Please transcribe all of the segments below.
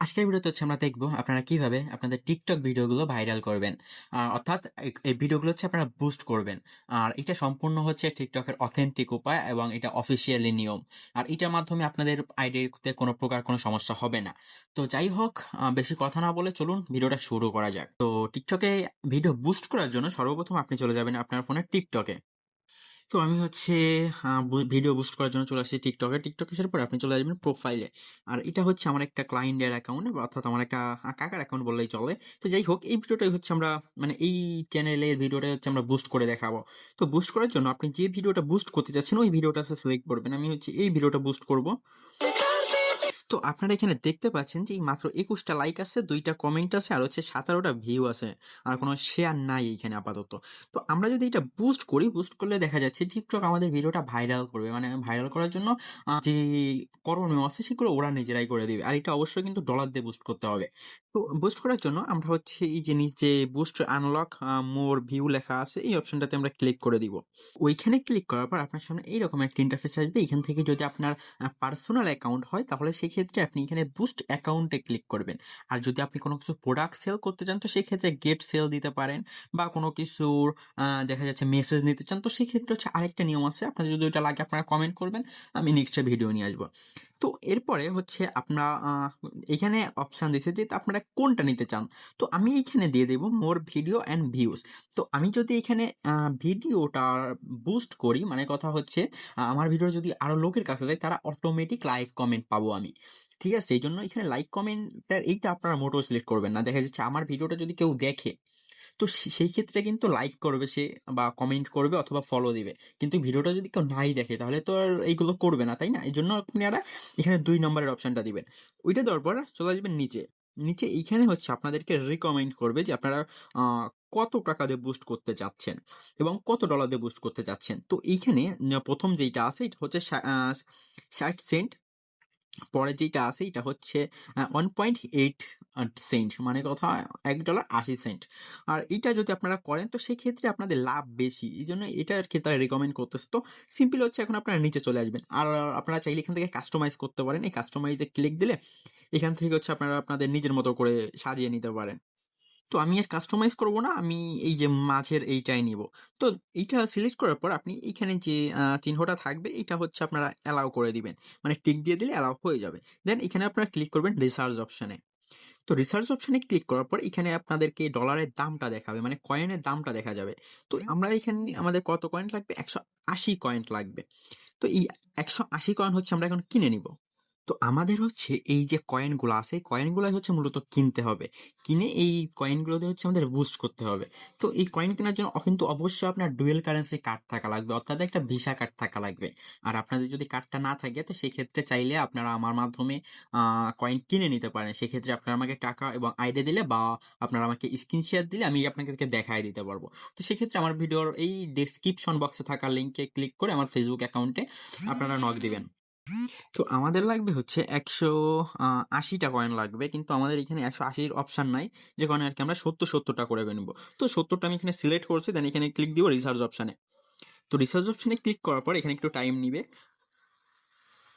আজকের ভিডিওতে আমরা দেখব আপনারা কিভাবে আপনাদের টিকটক ভিডিওগুলো ভাইরাল করবেন। অর্থাৎ এই ভিডিওগুলো আপনারা বুস্ট করবেন। আর এটা সম্পূর্ণ টিকটকের অথেন্টিক উপায় এবং এটা অফিসিয়ালি নিয়ম। আর এটার মাধ্যমে আপনাদের আইডিতে কোনো প্রকার কোনো সমস্যা হবে না। তো যাই হোক, বেশি কথা না বলে চলুন ভিডিওটা শুরু করা যাক। তো টিকটকে ভিডিও বুস্ট করার জন্য সর্বপ্রথম আপনি চলে যাবেন আপনার ফোনের টিকটকে। তো আমি ভিডিও বুস্ট করার জন্য চলে আসছি টিকটকে। টিকটকে আসার পরে আপনি চলে আসবেন প্রোফাইলে। আর এটা আমার একটা ক্লায়েন্টের অ্যাকাউন্ট, অর্থাৎ আমার একটা কাকার অ্যাকাউন্ট বললেই চলে। তো যাই হোক, এই ভিডিওটাই আমরা মানে এই চ্যানেলের ভিডিওটা আমরা বুস্ট করে দেখাবো। তো বুস্ট করার জন্য আপনি যে ভিডিওটা বুস্ট করতে চাচ্ছেন ওই ভিডিওটা সিলেক্ট করবেন। আমি এই ভিডিওটা বুস্ট করব। তো আপনারা এখানে দেখতে পাচ্ছেন যে এই মাত্র ২১ টা লাইক আছে, ২ টা কমেন্ট আছে আর ১৭ টা ভিউ আছে। আর কোনো শেয়ার নাই এইখানে আপাতত। তো আমরা যদি এটা বুস্ট করি, বুস্ট করলে দেখা যাচ্ছে TikTok আমাদের ভিডিওটা ভাইরাল করবে। মানে ভাইরাল করার জন্য যে করণীয় আছে সেগুলো ওরা নিজেরাই করে দিবে। আর এটা অবশ্যই কিন্তু ডলার দিয়ে বুস্ট করতে হবে। তো বুস্ট করার জন্য আমরা এই যে নিচে বুস্ট আনলক মোর ভিউ লেখা আছে এই অপশনটাতে আমরা ক্লিক করে দিব। ওইখানে ক্লিক করার পর আপনার সামনে এইরকম একটা ইন্টারফেস আসবে। এখান থেকে যদি আপনার পার্সোনাল অ্যাকাউন্ট হয় তাহলে সেই ক্ষেত্রে আপনি এখানে বুস্ট অ্যাকাউন্টে ক্লিক করবেন। আর যদি আপনি কোনো কিছু প্রোডাক্ট সেল করতে চান তো সেক্ষেত্রে গেট সেল দিতে পারেন, বা কোনো কিছুর দেখা যাচ্ছে মেসেজ নিতে চান তো সেক্ষেত্রে আরেকটা নিয়ম আছে। আপনার যদি ওইটা লাগে আপনারা কমেন্ট করবেন, আমি নেক্সটে ভিডিও নিয়ে আসবো। তো এরপরে আপনারা এখানে অপশান দিচ্ছে যে আপনারা কোনটা নিতে চান। তো আমি এইখানে দিয়ে দেব মোর ভিডিও অ্যান্ড ভিউজ। তো আমি যদি এখানে ভিডিওটা বুস্ট করি, মানে কথা আমার ভিডিও যদি আরো লোকের কাছে যায় তারা অটোমেটিক লাইক কমেন্ট পাবো আমি। ঠিক আছে? এইজন্য এখানে লাইক কমেন্টের এইটা আপনারা মোটেও সিলেক্ট করবেন না। দেখা যাচ্ছে আমার ভিডিওটা যদি কেউ দেখে তো সেই ক্ষেত্রে কিন্তু লাইক করবে সে, বা কমেন্ট করবে অথবা ফলো দিবে। কিন্তু ভিডিওটা যদি কেউ নাই দেখে তাহলে তো আর এইগুলো করবে না, তাই না? এইজন্য আপনারা এখানে ২ নম্বরের অপশনটা দিবেন। ওইটা দেওয়ার পর চলে আসবেন নিচে। নিচে এইখানে আপনাদেরকে রিকমেন্ড করবে যে আপনারা আ কত টাকা দিয়ে বুস্ট করতে চাচ্ছেন এবং কত ডলার দিয়ে বুস্ট করতে চাচ্ছেন। তো এইখানে ১ম যেইটা আছে এটা ৬০ সেন্ট। পরে যেইটা আছে এটা 1.8 সেন্ট, মানে কথা $১.৮০। আর এইটা যদি আপনারা করেন তো সেক্ষেত্রে আপনাদের লাভ বেশি। এইজন্য এটা আরকি তারা রিকমেন্ড করতেছে। তো সিম্পল এখন আপনারা নিচে চলে আসবেন। আর আপনারা চাইলে এখান থেকে কাস্টমাইজ করতে পারেন। এই কাস্টমাইজ এ ক্লিক দিলে এখান থেকে আপনারা আপনাদের নিজের মতো করে সাজিয়ে নিতে পারেন। তো আমি আর কাস্টমাইজ করব না। আমি এই যে মাঝের এইটাই নিব। তো এইটা সিলেক্ট করার পর আপনি এইখানে যে চিহ্নটা থাকবে এটা আপনারা অ্যালাও করে দিবেন। মানে টিক দিয়ে দিলে অ্যালাও হয়ে যাবে। দেন এখানে আপনারা ক্লিক করবেন রিসার্চ অপশনে। তো রিসার্চ অপশনে ক্লিক করার পর এখানে আপনাদেরকে ডলারের দামটা দেখাবে, মানে কয়েনের দামটা দেখা যাবে। তো আমরা এখানে আমাদের কত কয়েন লাগবে? ১৮০ কয়েন লাগবে। তো এই ১৮০ কয়েন আমরা এখন কিনে নিব। তো আমাদের এই যে কয়েনগুলো আছে, এই কয়েনগুলাই মূলত কিনতে হবে। কিনে এই কয়েনগুলো দিয়ে আমাদের বুস্ট করতে হবে। তো এই কয়েন কেনার জন্য কিন্তু অবশ্যই আপনার ডুয়াল কারেন্সি কার্ড থাকা লাগবে, অর্থাৎ একটা ভিসা কার্ড থাকা লাগবে। আর আপনাদের যদি কার্ডটা না থাকে তো সেক্ষেত্রে চাইলে আপনারা আমার মাধ্যমে কয়েন কিনে নিতে পারেন। সেক্ষেত্রে আপনারা আমাকে টাকা এবং আইডি দিলে বা আপনারা আমাকে স্ক্রিনশট দিলে আমি আপনাদেরকে দেখায় দিতে পারবো। তো সেক্ষেত্রে আমার ভিডিওর এই ডেসক্রিপশন বক্সে থাকা লিঙ্কে ক্লিক করে আমার ফেসবুক অ্যাকাউন্টে আপনারা নক দিবেন। তো আমাদের লাগবে ১৮০ টা কয়েন লাগবে। কিন্তু আমাদের এখানে ১৮০ র অপশন নাই। যে কারণে আরকি আমরা ৭০ টা করে নিব। তো ৭০ টা আমি এখানে সিলেক্ট করছি। দেন এখানে ক্লিক দিব রিসার্চ অপশনে। তো রিসার্চ অপশনে ক্লিক করার পর এখানে একটু টাইম নিবে।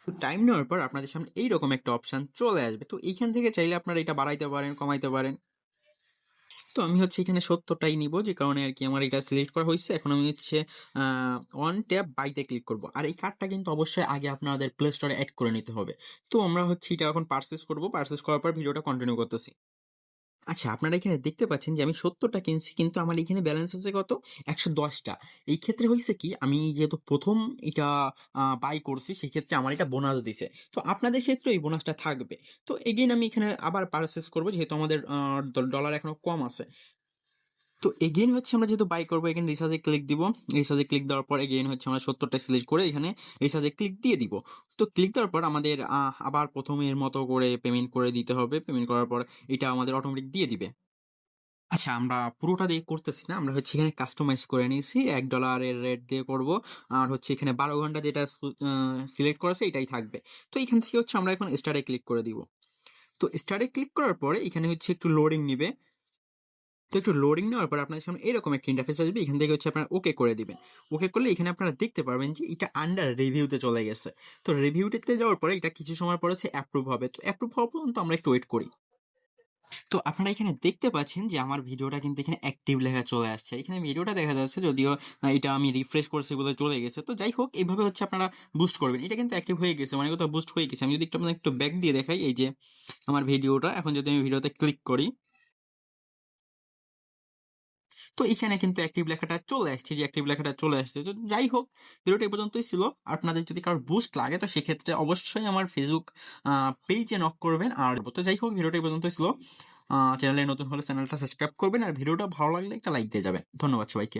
তো টাইম নেওয়ার পর আপনাদের সামনে এইরকম একটা অপশন চলে আসবে। তো এইখান থেকে চাইলে আপনারা এটা বাড়াইতে পারেন, কমাইতে পারেন। তো আমি এখানে ৭০ টাই নিব, যে কারণে আরকি আমার এটা সিলেক্ট করা হইছে। এখন আমি আ অন ট্যাপ বাইতে ক্লিক করব। আর এই কার্ডটা কিন্তু অবশ্যই আগে আপনাদের প্লে স্টোরে এড করে নিতে হবে। তো আমরা এটা এখন পারচেজ করব। পারচেজ করার পর ভিডিওটা কন্টিনিউ করতেছি। আচ্ছা, আপনারা এখানে দেখতে পাচ্ছেন যে আমি ৭০ টা কিনছি, কিন্তু আমার এখানে ব্যালেন্স আছে কত? ১১০ টা। এই ক্ষেত্রে হইছে কি, আমি যেহেতু ১ম এটা বাই করছি সেক্ষেত্রে আমার এটা বোনাস দিছে। তো আপনাদের ক্ষেত্রেও এই বোনাসটা থাকবে। তো এগেইন আমি এখানে আবার পারচেজ করব, যেহেতু আমাদের ডলার এখনো কম আছে। তো এগেইন আমরা যেহেতু বাই করবো, এগেইন রিসার্চে ক্লিক দিব। রিসার্চে ক্লিক দেওয়ার পর এগেইন আমরা ৭০ টা সিলেক্ট করে এখানে রিসার্চে ক্লিক দিয়ে দিব। তো ক্লিক দেওয়ার পর আমাদের আবার ১ম এর মতো করে পেমেন্ট করে দিতে হবে। পেমেন্ট করার পর এটা আমাদের অটোমেটিক দিয়ে দিবে। আচ্ছা, আমরা পুরোটা দিয়ে করতেছি না। আমরা এখানে কাস্টমাইজ করে নিয়েছি। $১ এর রেট দিয়ে করব। আর এখানে ১২ ঘন্টা যেটা সিলেক্ট করা আছে এটাই থাকবে। তো এখান থেকে আমরা এখন স্টার্ট এ ক্লিক করে দিব। তো স্টার্ট এ ক্লিক করার পরে এখানে একটু লোডিং নিবে। তো একটু লোডিং নেওয়ার পর আপনাদের সামনে এরকম একটা ইন্টারফেস আসবে। এখান থেকে হচ্ছে আপনারা ওকে করে দিবেন। ওকে করলে এখানে আপনারা দেখতে পারবেন যে এটা আন্ডার রিভিউতে চলে গেছে। তো রিভিউতে যাওয়ার পরে এটা কিছু সময় পর হচ্ছে অ্যাপ্রুভ হবে। তো অ্যাপ্রুভ হওয়া পর্যন্ত আমরা একটু ওয়েট করি। তো আপনারা এখানে দেখতে পাচ্ছেন যে আমার ভিডিওটা কিন্তু এখানে অ্যাক্টিভ লেখা চলে আসছে। এখানে ভিডিওটা দেখা যাচ্ছে, যদিও এটা আমি রিফ্রেশ করছি বলে চলে গেছে। তো যাই হোক, এভাবে হচ্ছে আপনারা বুস্ট করবেন। এটা কিন্তু অ্যাক্টিভ হয়ে গেছে, মানে কোথাও বুস্ট হয়ে গেছে। আমি যদি আপনাদের একটু ব্যাক দিয়ে দেখাই, এই যে আমার ভিডিওটা, এখন যদি আমি ভিডিওতে ক্লিক করি, তো এখানে কিন্তু অ্যাক্টিভ লেখাটা চলে আসছে, যে অ্যাক্টিভ লেখাটা চলে আসছে। তো যাই হোক, ভিডিওটা এই পর্যন্তই ছিল। আপনাদের যদি কারোর বুস্ট লাগে তো সেক্ষেত্রে অবশ্যই আমার ফেসবুক পেজে নক করবেন। আর তো যাই হোক, ভিডিওটা এই পর্যন্তই ছিল। চ্যানেলে নতুন হলে চ্যানেলটা সাবস্ক্রাইব করবেন, আর ভিডিওটা ভালো লাগলে একটা লাইক দিয়ে যাবেন। ধন্যবাদ সবাইকে।